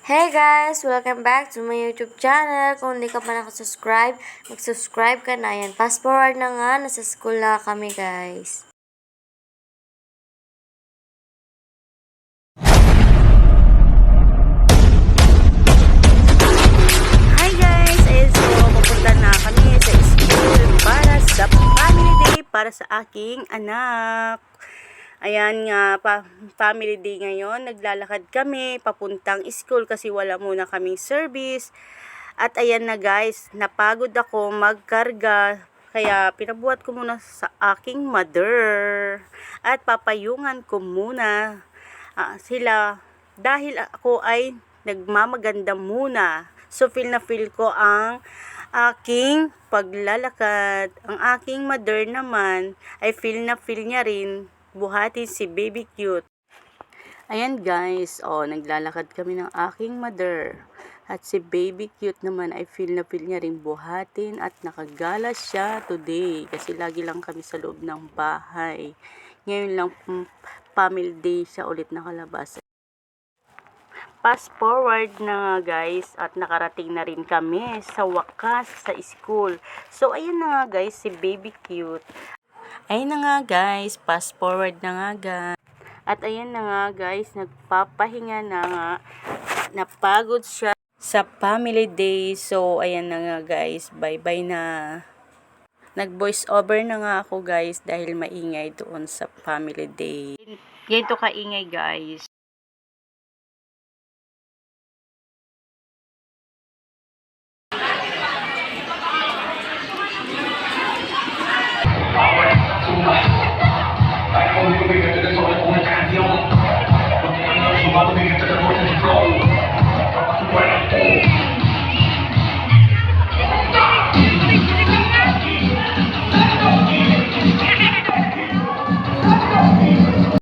Hey guys! Welcome back to my YouTube channel. Kung hindi ka pa nakasubscribe, mag-subscribe ka na. Yan, fast forward na nga. Nasa school na kami guys. Hi guys! Ayun, so pupunta na kami sa school para sa family day para sa aking anak. Ayan nga, family day ngayon. Naglalakad kami papuntang school kasi wala muna kaming service. At ayan na guys, napagod ako magkarga. Kaya pinabuhat ko muna sa aking mother. At papayungan ko muna sila dahil ako ay nagmamaganda muna. So feel na feel ko ang aking paglalakad. Ang aking mother naman ay feel na feel niya rin buhatin si Baby Cute. Ayan guys, naglalakad kami ng aking mother. At si Baby Cute naman ay feel na feel niya rin buhatin at nakagala siya today. Kasi lagi lang kami sa loob ng bahay. Ngayon lang family day siya ulit nakalabas. Fast forward na guys at nakarating na rin kami sa wakas sa school. So ayan na nga guys si Baby Cute. Ayun na nga guys, fast forward na nga guys. At ayan na nga guys, nagpapahinga na nga. Napagod siya sa family day. So ayan na nga guys, bye-bye na. Nag-voice over na nga ako guys dahil maingay doon sa family day. Ganito kaingay guys.